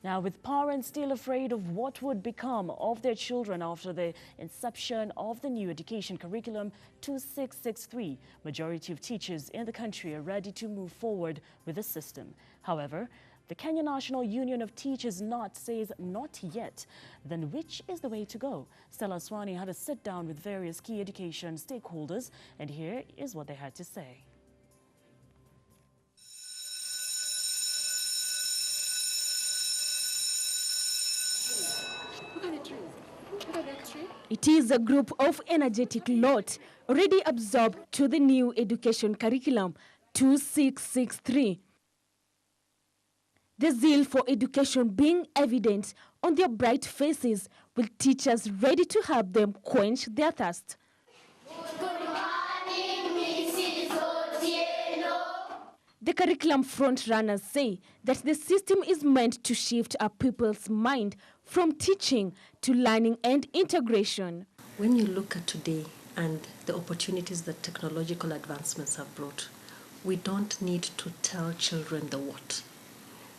Now, with parents still afraid of what would become of their children after the inception of the new education curriculum 2663, majority of teachers in the country are ready to move forward with the system. However, the Kenya National Union of Teachers KNUT says not yet. Then which is the way to go? Stella Aswani had a sit-down with various key education stakeholders, and here is what they had to say. It is a group of energetic lot already absorbed to the new education curriculum 2663. The zeal for education being evident on their bright faces, with teachers ready to help them quench their thirst. The curriculum frontrunners say that the system is meant to shift our people's mind from teaching to learning and integration. When you look at today and the opportunities that technological advancements have brought, we don't need to tell children the what.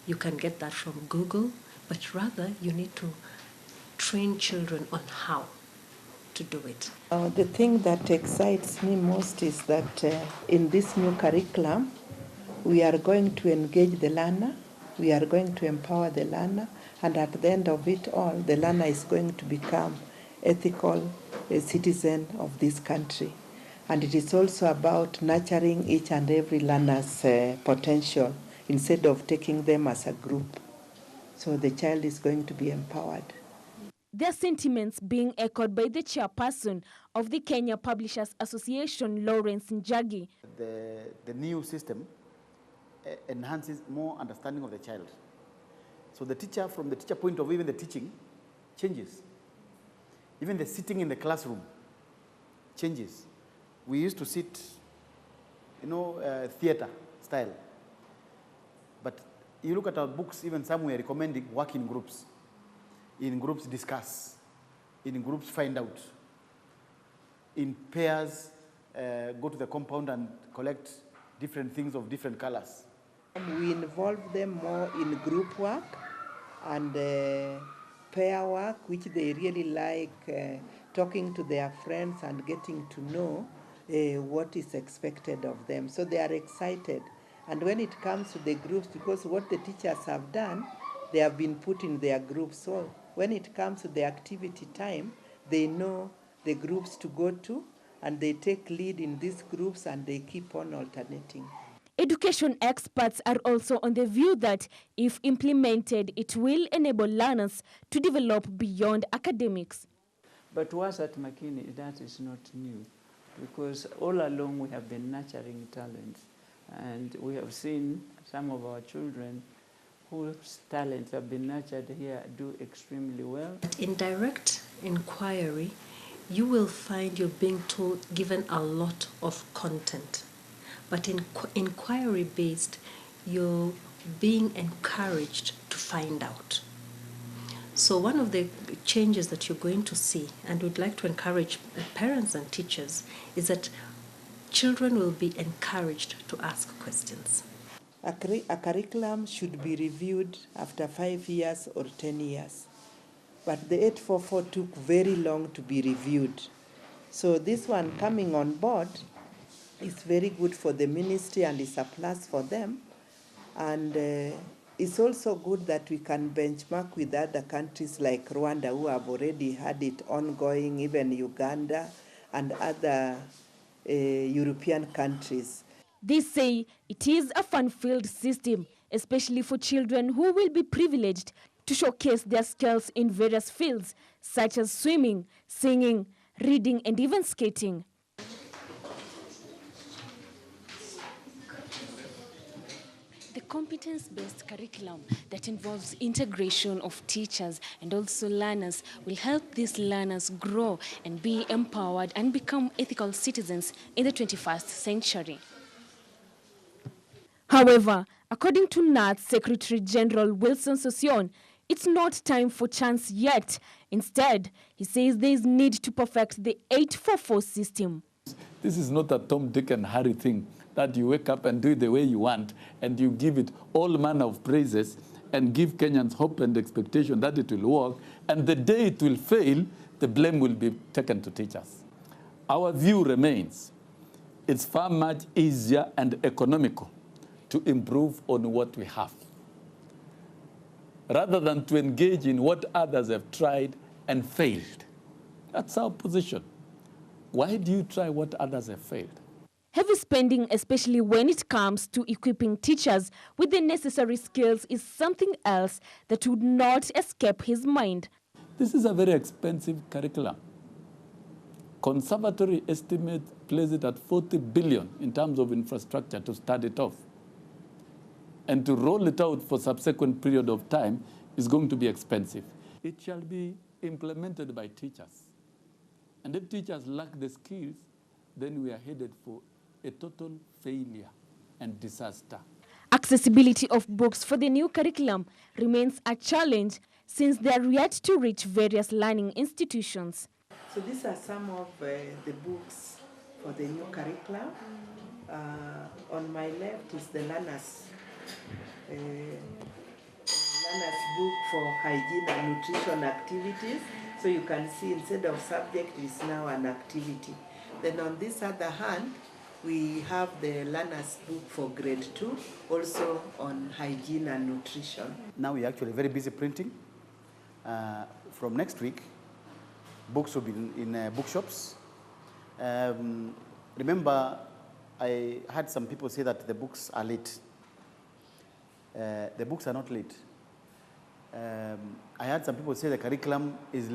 You can get that from Google, but rather you need to train children on how to do it. The thing that excites me most is that in this new curriculum, we are going to engage the learner, we are going to empower the learner, and at the end of it all, the learner is going to become ethical citizen of this country. And it is also about nurturing each and every learner's potential instead of taking them as a group. So the child is going to be empowered. Their sentiments being echoed by the chairperson of the Kenya Publishers Association, Lawrence Njagi. The new system enhances more understanding of the child. So the teacher, from the teacher point of view, even the teaching changes. Even the sitting in the classroom changes. We used to sit, theater style. But you look at our books, even some we are recommending work in groups. In groups discuss. In groups find out. In pairs go to the compound and collect different things of different colors. We involve them more in group work and pair work, which they really like, talking to their friends and getting to know what is expected of them. So they are excited. And when it comes to the groups, because what the teachers have done, they have been put in their groups. So when it comes to the activity time, they know the groups to go to, and they take lead in these groups and they keep on alternating. Education experts are also on the view that if implemented, it will enable learners to develop beyond academics. But to us at Makini, that is not new, because all along we have been nurturing talents, and we have seen some of our children whose talents have been nurtured here do extremely well. In direct inquiry, you will find you're being given a lot of content. But in inquiry-based, you're being encouraged to find out. So one of the changes that you're going to see, and we'd like to encourage parents and teachers, is that children will be encouraged to ask questions. A curriculum should be reviewed after 5 years or 10 years. But the 844 took very long to be reviewed. So this one coming on board is very good for the ministry and is a plus for them. And it's also good that we can benchmark with other countries like Rwanda, who have already had it ongoing, even Uganda and other European countries. They say it is a fun-filled system, especially for children who will be privileged to showcase their skills in various fields, such as swimming, singing, reading, and even skating. The competence-based curriculum that involves integration of teachers and also learners will help these learners grow and be empowered and become ethical citizens in the 21st century. However, according to KNUT Secretary General Wilson Sosion, it's not time for chance yet. Instead, he says there is need to perfect the 844 system. This is not a Tom, Dick, and Harry thing that you wake up and do it the way you want, and you give it all manner of praises, and give Kenyans hope and expectation that it will work, and the day it will fail, the blame will be taken to teachers. Our view remains, it's far much easier and economical to improve on what we have, rather than to engage in what others have tried and failed. That's our position. Why do you try what others have failed? Heavy spending, especially when it comes to equipping teachers with the necessary skills, is something else that would not escape his mind. This is a very expensive curriculum. Conservatory estimate places it at 40 billion in terms of infrastructure to start it off. And to roll it out for subsequent period of time is going to be expensive. It shall be implemented by teachers. And if teachers lack the skills, then we are headed for a total failure and disaster. Accessibility of books for the new curriculum remains a challenge since they are yet to reach various learning institutions. So these are some of the books for the new curriculum. On my left is the learner's book for hygiene and nutrition activities. So you can see instead of subject, it's now an activity. Then on this other hand, we have the learner's book for grade 2, also on hygiene and nutrition. Now we're actually very busy printing. From next week, books will be in bookshops. Remember, I had some people say that the books are late. The books are not late. I had some people say the curriculum is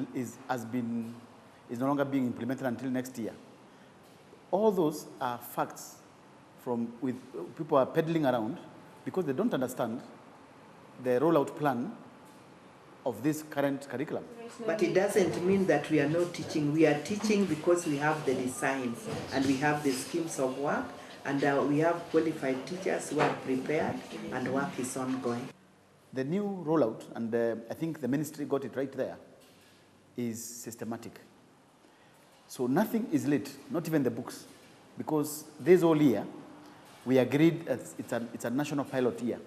no longer being implemented until next year. All those are facts with people are peddling around because they don't understand the rollout plan of this current curriculum. But it doesn't mean that we are not teaching. We are teaching because we have the designs and we have the schemes of work, and we have qualified teachers who are prepared, and work is ongoing. The new rollout, and I think the ministry got it right there, is systematic. So nothing is late, not even the books, because this whole year, we agreed it's a national pilot year.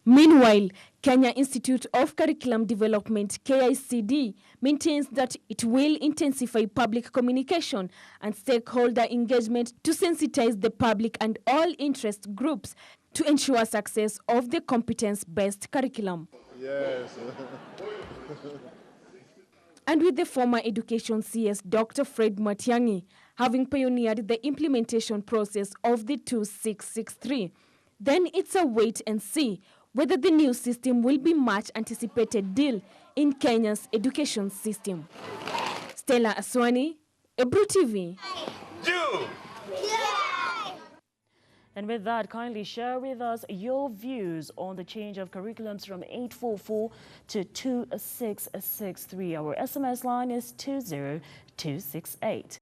Meanwhile, Kenya Institute of Curriculum Development, KICD, maintains that it will intensify public communication and stakeholder engagement to sensitize the public and all interest groups to ensure success of the competence-based curriculum. Yes. And with the former Education CS, Dr. Fred Matiang'i, having pioneered the implementation process of the 2663, then it's a wait and see whether the new system will be much anticipated deal in Kenya's education system. Stella Aswani, Ebru TV. And with that, kindly share with us your views on the change of curriculums from 844 to 2663. Our SMS line is 20268.